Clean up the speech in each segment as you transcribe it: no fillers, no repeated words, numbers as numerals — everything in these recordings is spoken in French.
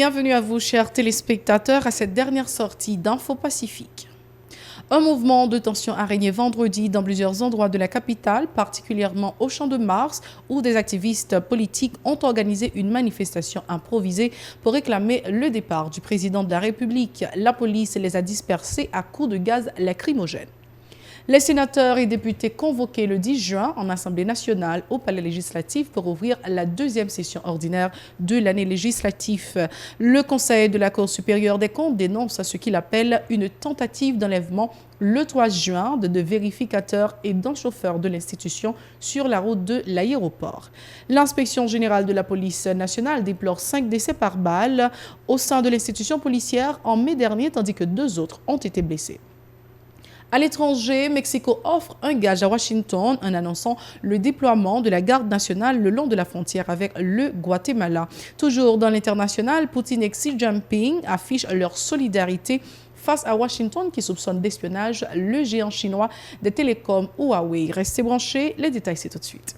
Bienvenue à vous, chers téléspectateurs, à cette dernière sortie d'Info Pacifique. Un mouvement de tension a régné vendredi dans plusieurs endroits de la capitale, particulièrement au Champ de Mars, où des activistes politiques ont organisé une manifestation improvisée pour réclamer le départ du président de la République. La police les a dispersés à coups de gaz lacrymogène. Les sénateurs et députés convoqués le 10 juin en Assemblée nationale au Palais législatif pour ouvrir la deuxième session ordinaire de l'année législative. Le Conseil de la Cour supérieure des comptes dénonce ce qu'il appelle une tentative d'enlèvement le 3 juin de deux vérificateurs et d'un chauffeur de l'institution sur la route de l'aéroport. L'inspection générale de la police nationale déplore 5 décès par balle au sein de l'institution policière en mai dernier, tandis que 2 autres ont été blessés. À l'étranger, Mexico offre un gage à Washington en annonçant le déploiement de la garde nationale le long de la frontière avec le Guatemala. Toujours dans l'international, Poutine et Xi Jinping affichent leur solidarité face à Washington qui soupçonne d'espionnage le géant chinois des télécoms Huawei. Restez branchés, les détails c'est tout de suite.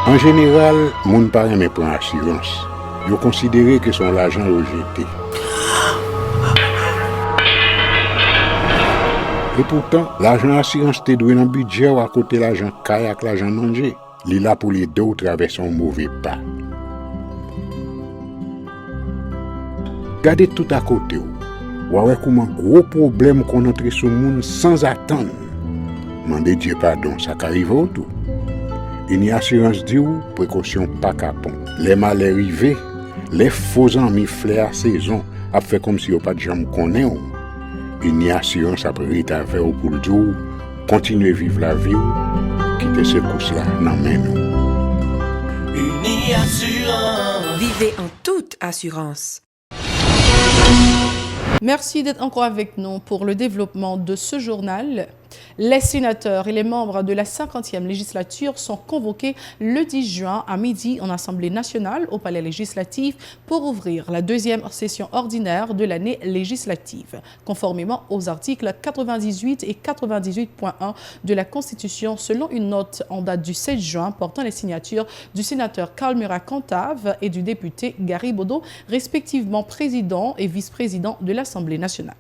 En général, moun pa reme pran assurance. Yo considéré que son l'argent rejeté. Et pourtant, l'argent assurance te doué dans budget ou à côté l'argent caille avec l'argent mangé. Li là pour les deux ou traverser un mauvais pas. Gardez tout à côté ou. Ouais comment gros problème qu'on entre sur moun sans attendre. Mandez Dieu pardon, ça qu'arrive au tout. Une assurance dit ou précaution pas capon. Les malheurs arrivés, les faux amis flair saison a fait comme si on pas de jambe connaît ou. Une assurance après rétaver au pour le jour, continuer vivre la vie ou quitter ce course là dans main nous. Une assurance. Vivez en toute assurance. Merci d'être encore avec nous pour le développement de ce journal. Les sénateurs et les membres de la 50e législature sont convoqués le 10 juin à midi en Assemblée nationale au Palais législatif pour ouvrir la deuxième session ordinaire de l'année législative, conformément aux articles 98 et 98.1 de la Constitution, selon une note en date du 16 juin portant les signatures du sénateur Karl Murat-Cantave et du député Gary Bodo, respectivement président et vice-président de l'Assemblée nationale.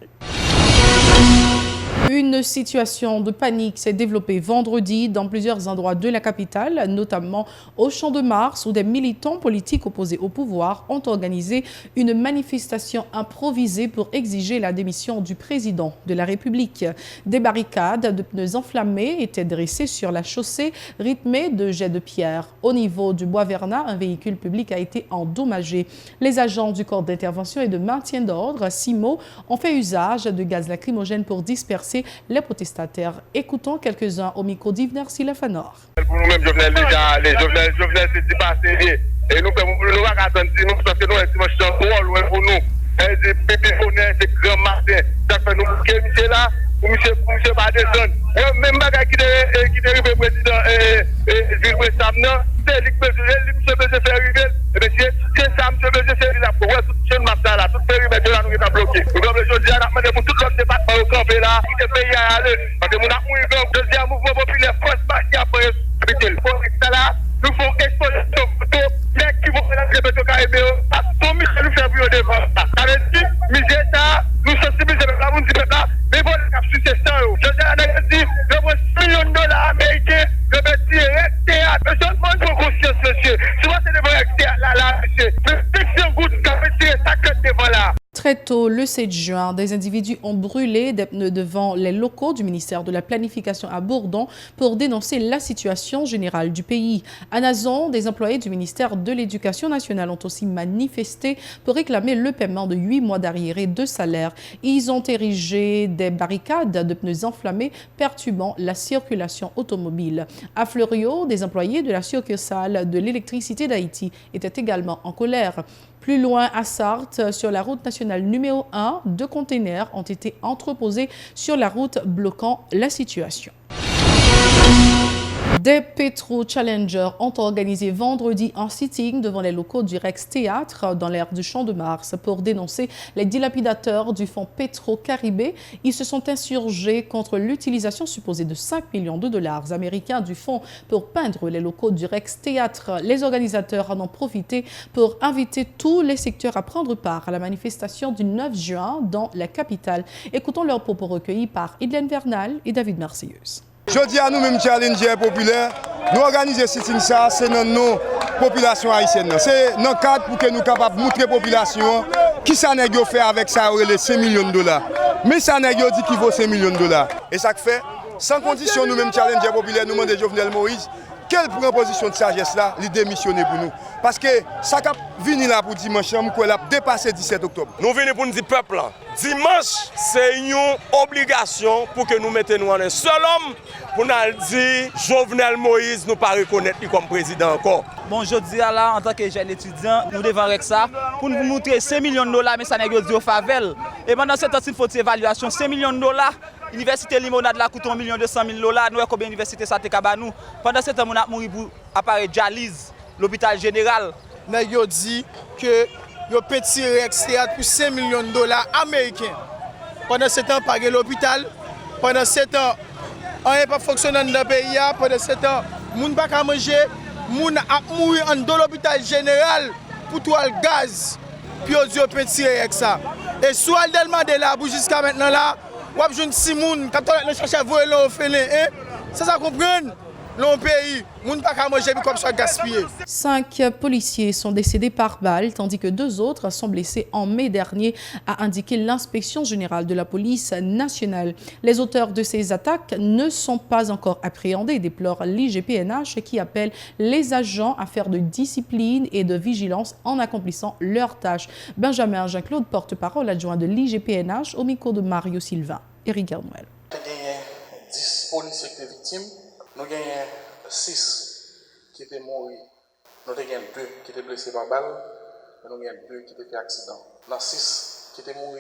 Une situation de panique s'est développée vendredi dans plusieurs endroits de la capitale, notamment au Champ de Mars, où des militants politiques opposés au pouvoir ont organisé une manifestation improvisée pour exiger la démission du président de la République. Des barricades de pneus enflammés étaient dressées sur la chaussée, rythmées de jets de pierre. Au niveau du Bois-Vernat, un véhicule public a été endommagé. Les agents du corps d'intervention et de maintien d'ordre, CIMO, ont fait usage de gaz lacrymogène pour disperser les protestataires. Écoutons quelques-uns au micro d'Ivner Silefanor. Pour nous-mêmes, Jovenel, déjà, les Jovenel, c'est pas sérieux. Et nous, nous attendre, nous, parce que nous, c'est un rôle pour nous. C'est bébé honnête, c'est grand matin. Ça fait nous, monsieur là, pour monsieur pas descendre. Même bagage qui est arrivé président, Gilles Samna, c'est lui qui peut faire arriver. C'est ça, monsieur peut faire là. Pour tout ce matin là, tout périmètre là, nous est bloqué. Nous, comme le jour, on a demandé pour tout l'autre département au campé là, qui est payé à aller. Parce que nous avons eu un deuxième mouvement populaire, force partie après habiter. Pour ça là, nous faisons exposition photo, les qui vont faire la répétition caribéo, à tout Michel Février devant. Ça veut dire, misère ça, nous sensibilisons la monde là, mais bon, les cap c'est ça. Je dis, je vois 6 millions de dollars américains, je vais tirer théâtre. Mais je demande pour conscience, monsieur. Souvent, c'est des vrais théâtres là, monsieur. Mais dès que c'est un goût, ça fait tirer ça que devant là. Très tôt, le 7 juin, des individus ont brûlé des pneus devant les locaux du ministère de la Planification à Bourdon pour dénoncer la situation générale du pays. À Nazon, des employés du ministère de l'Éducation nationale ont aussi manifesté pour réclamer le paiement de 8 mois d'arriérés de salaire. Ils ont érigé des barricades de pneus enflammés perturbant la circulation automobile. À Fleuriot, des employés de la succursale de l'électricité d'Haïti étaient également en colère. Plus loin, à Sarthe, sur la route nationale numéro 1, 2 containers ont été entreposés sur la route bloquant la situation. Des Pétro-Challengers ont organisé vendredi un sitting devant les locaux du Rex Théâtre dans l'aire du Champ de Mars pour dénoncer les dilapidateurs du fonds Pétro-Caribé. Ils se sont insurgés contre l'utilisation supposée de 5 millions de dollars américains du fonds pour peindre les locaux du Rex Théâtre. Les organisateurs en ont profité pour inviter tous les secteurs à prendre part à la manifestation du 9 juin dans la capitale. Écoutons leurs propos recueillis par Idlène Vernal et David Marseilleuse. Je dis à nous-mêmes challenger populaire, nous organiser sitting ça, c'est dans nos populations haïtiennes. C'est dans le cadre pour que nous soyons capables de montrer à la population qui ça n'a fait avec ça les 5 millions de dollars. Mais ça n'a dit qu'il vaut 5 millions de dollars. Et ça fait, sans condition, nous-mêmes challenger populaire, nous demandons Jovenel Moïse, quelle proposition de sagesse là, il démissionner pour nous. Parce que ça a venu là pour dimanche, qu'on a dépassé 17 octobre. Nous venons pour nous dire peuple, dimanche, c'est une obligation pour que nous mettions en un seul homme pour nous dire Jovenel Moïse nous pas reconnaître comme président encore. Bon, je dis là, en tant que jeune étudiant, nous devons avec ça pour nous montrer 5 millions de dollars, mais ça n'est pas dit au Favel. Et pendant ce temps, il faut une évaluation, 5 millions de dollars. L'université Limonade là coûte 1 200 000 dollars. Nous avons combien d'universités ça te nous. Pendant ce temps, on a mouru pour appareil dialyse, l'hôpital général. Nous avons dit que le petit Rex Théâtre pour 5 millions de dollars américains. Pendant ce temps, pas l'hôpital. Pendant ce temps, on n'est pas fonctionnant dans le pays. Pendant ce temps, les gens ne peuvent pas manger. Les gens ont mouru dans l'hôpital général pour tout le gaz. Puis on dit au petit Rex ça. Et soit elle demande là, jusqu'à maintenant là, ou bien si moun quand on cherche à voler l'eau fêlé, ça comprendre l'on pays, moun pas qu'à manger comme ça gaspiller. 5 policiers sont décédés par balle, tandis que 2 autres sont blessés en mai dernier, a indiqué l'inspection générale de la police nationale. Les auteurs de ces attaques ne sont pas encore appréhendés, déplore l'IGPNH qui appelle les agents à faire de discipline et de vigilance en accomplissant leurs tâches. Benjamin Jean-Claude, porte-parole adjoint de l'IGPNH, au micro de Mario Sylvain. Eric Garnoël. Nous avons 10 policiers qui étaient victimes. Nous avons 6 qui étaient morts. Nous avons 2 qui étaient blessés par balle. Et nous avons 2 qui étaient fait accident. Dans 6 qui étaient morts,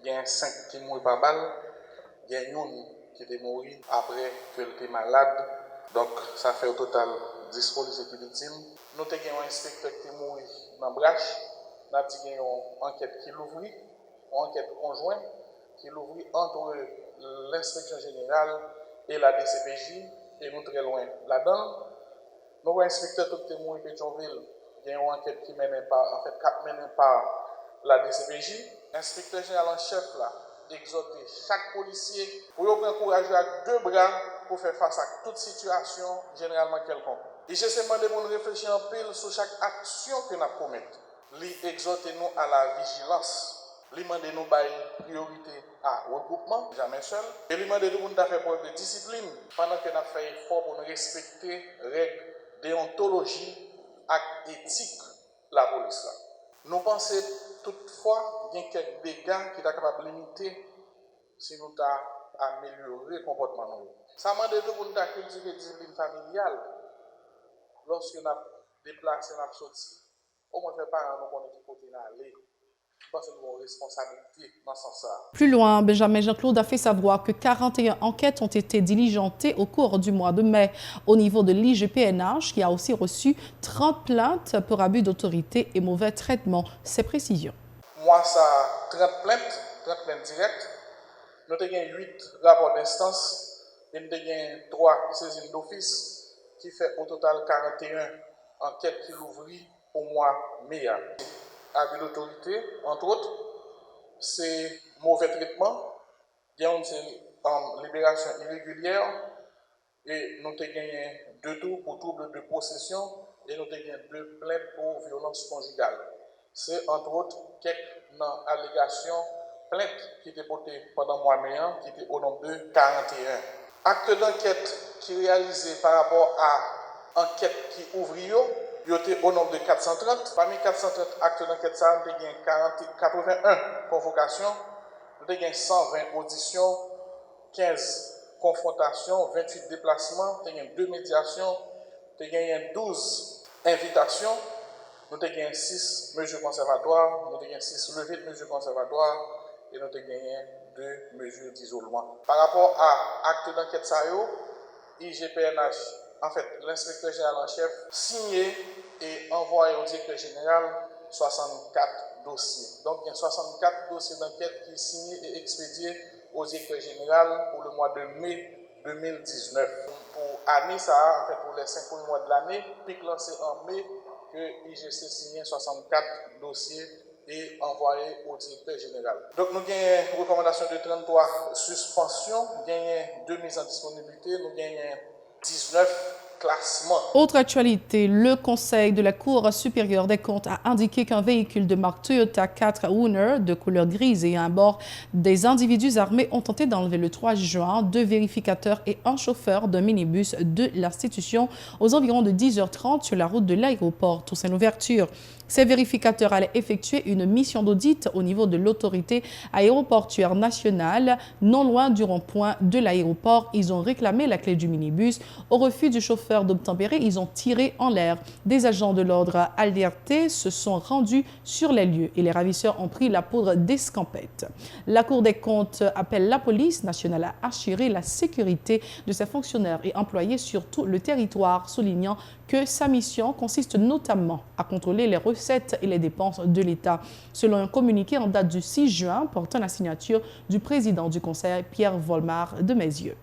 il y a 5 qui sont morts par balle. Il y a 1 qui était mort après qu'elle était malade. Donc ça fait au total 10 policiers qui étaient victimes. Nous avons un inspecteur qui est mort dans le Brache. Nous avons une enquête qui l'ouvre, une enquête conjointe qui l'ouvre entre l'inspection générale et la DCPJ. Et nous très loin là-dedans. Nous inspecteurs tout témoin de Pétionville, il y a une enquête qui mène par la DCPJ. L'inspecteur général en chef là, exhorte chaque policier pour prendre courage à 2 bras pour faire face à toute situation généralement quelconque. Et j'ai demandé de nous réfléchir en pile sur chaque action que nous commettons. Exhorte nous à la vigilance. Lui demande nous bailler priorité à regroupement, jamais seul. Et lui demande nous faire preuve de discipline pendant que nous fait effort pour nous respecter les règles déontologie et éthique de la police. Nous pensons toutefois qu'il y a quelques dégâts qui sont capables de limiter si nous avons amélioré le comportement. Ça m'a demandé de nous cultiver la discipline familiale lorsque nous avons déplacé, nous avons sorti. Au moins, les parents nous connaissent du côté d'aller. Plus loin, Benjamin Jean-Claude a fait savoir que 41 enquêtes ont été diligentées au cours du mois de mai au niveau de l'IGPNH, qui a aussi reçu 30 plaintes pour abus d'autorité et mauvais traitement. Ces précisions. Moi, ça 30 plaintes directes. Nous avons 8 rapports d'instance et nous avons 3 saisines d'office qui fait au total 41 enquêtes qui l'ouvrent au mois de mai. Abus d'autorité, entre autres, c'est mauvais traitement, il y a une libération irrégulière, et nous avons gagné 2 tours pour trouble de possession, et nous avons gagné 2 plaintes pour violence conjugale. C'est entre autres quelques allégations, plaintes qui étaient portées pendant le mois de mai, qui étaient au nombre de 41. Acte d'enquête qui est réalisé par rapport à enquête qui ouvre. Il était au nombre de 430. Parmi 430 actes d'enquête, nous avons 81 convocations, nous avons 120 auditions, 15 confrontations, 28 déplacements, nous avons 2 médiations, nous avons 12 invitations, nous avons 6 mesures conservatoires, nous avons 6 levées de mesures conservatoires et nous avons 2 mesures d'isolement. Par rapport à actes d'enquête, IGPNH en fait, l'inspecteur général en chef signé et envoyé au directeur général 64 dossiers. Donc, il y a 64 dossiers d'enquête qui sont signés et expédiés au directeur général pour le mois de mai 2019. Pour année, ça a, en fait, pour les 5 premiers mois de l'année, pic lancé en mai, que IGC signé 64 dossiers et envoyé au directeur général. Donc, nous avons une recommandation de 33 suspensions, nous avons 2 mises en disponibilité, nous avons 19 classements. Autre actualité, le Conseil de la Cour supérieure des comptes a indiqué qu'un véhicule de marque Toyota 4Runner de couleur grise et à bord des individus armés ont tenté d'enlever le 3 juin 2 vérificateurs et un chauffeur d'un minibus de l'institution aux environs de 10h30 sur la route de l'aéroport Toussaint-Louverture. Ces vérificateurs allaient effectuer une mission d'audit au niveau de l'autorité aéroportuaire nationale, non loin du rond-point de l'aéroport. Ils ont réclamé la clé du minibus. Au refus du chauffeur d'obtempérer, ils ont tiré en l'air. Des agents de l'ordre alertés se sont rendus sur les lieux et les ravisseurs ont pris la poudre d'escampette. La Cour des comptes appelle la police nationale à assurer la sécurité de ses fonctionnaires et employés sur tout le territoire, soulignant que sa mission consiste notamment à contrôler les recettes et les dépenses de l'État. Selon un communiqué en date du 6 juin portant la signature du président du Conseil, Pierre Volmar de Maizieux.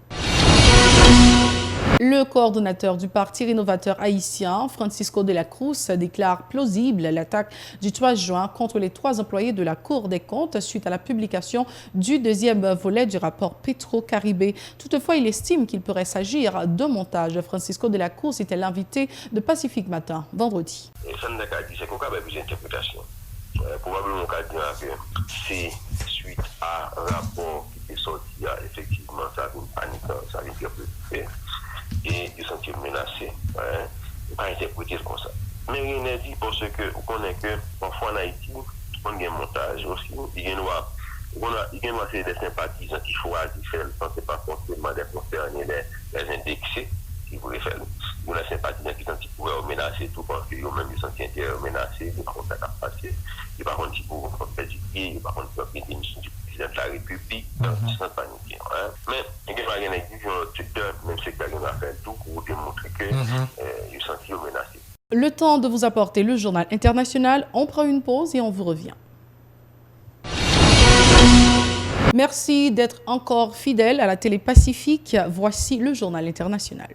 Le coordonnateur du Parti rénovateur haïtien, Francisco de la Cruz, déclare plausible l'attaque du 3 juin contre les 3 employés de la Cour des comptes suite à la publication du 2e volet du rapport Petro-Caribé. Toutefois, il estime qu'il pourrait s'agir d'un montage. Francisco de la Cruz était l'invité de Pacifique Matin vendredi. Probablement que c'est suite à un rapport qui est sorti, effectivement, ça a une panique, ça a une préoccupation. Et ils sont menacés. Pas interpréter comme ça. Mais rien n'est dit parce que vous connaissez que parfois en Haïti, on a un montage aussi. Il y a des sympathisants qui choisissent faire le temps, c'est pas forcément des concernés, les indexés qui voulaient faire. Il y a des sympathisants qui sont pouvoir menacer tout parce qu'ils ont même sont menacés, des contacts à passer. Et par contre, ils pourront faire du pied, et par contre, ils peuvent faire des missions du président de la République, ils sont paniqués. Mais il y a rien à dire, même si quelqu'un a fait tout pour démontrer qu'ils sont menacés. Le temps de vous apporter le journal international. On prend une pause et on vous revient. Merci d'être encore fidèle à la télé Pacifique. Voici le journal international.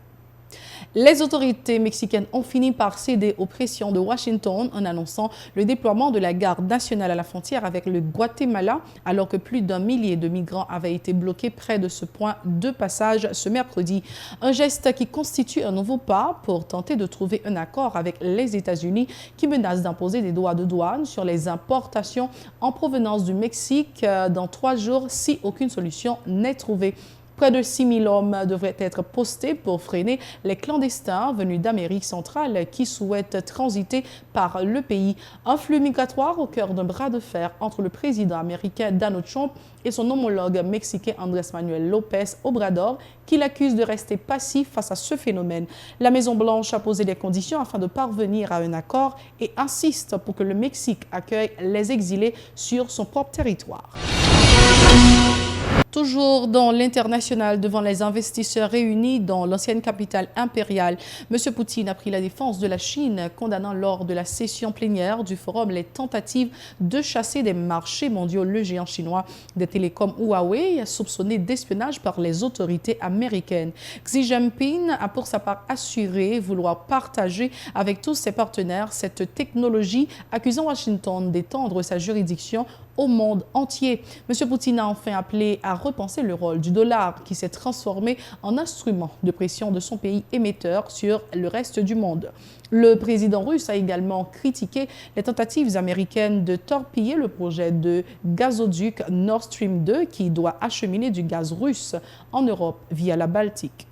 Les autorités mexicaines ont fini par céder aux pressions de Washington en annonçant le déploiement de la garde nationale à la frontière avec le Guatemala, alors que plus d'1 millier de migrants avaient été bloqués près de ce point de passage ce mercredi. Un geste qui constitue un nouveau pas pour tenter de trouver un accord avec les États-Unis qui menacent d'imposer des droits de douane sur les importations en provenance du Mexique dans 3 jours si aucune solution n'est trouvée. Près de 6 000 hommes devraient être postés pour freiner les clandestins venus d'Amérique centrale qui souhaitent transiter par le pays. Un flux migratoire au cœur d'un bras de fer entre le président américain Donald Trump et son homologue mexicain Andrés Manuel López Obrador, qui l'accuse de rester passif face à ce phénomène. La Maison-Blanche a posé des conditions afin de parvenir à un accord et insiste pour que le Mexique accueille les exilés sur son propre territoire. Toujours dans l'international, devant les investisseurs réunis dans l'ancienne capitale impériale, M. Poutine a pris la défense de la Chine, condamnant lors de la session plénière du forum les tentatives de chasser des marchés mondiaux le géant chinois des télécoms Huawei, soupçonné d'espionnage par les autorités américaines. Xi Jinping a pour sa part assuré vouloir partager avec tous ses partenaires cette technologie, accusant Washington d'étendre sa juridiction au monde entier. M. Poutine a enfin appelé à repenser le rôle du dollar qui s'est transformé en instrument de pression de son pays émetteur sur le reste du monde. Le président russe a également critiqué les tentatives américaines de torpiller le projet de gazoduc Nord Stream 2 qui doit acheminer du gaz russe en Europe via la Baltique.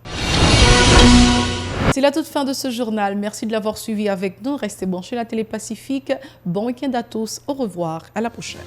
C'est la toute fin de ce journal. Merci de l'avoir suivi avec nous. Restez branchés à la télé Pacifique. Bon week-end à tous. Au revoir. À la prochaine.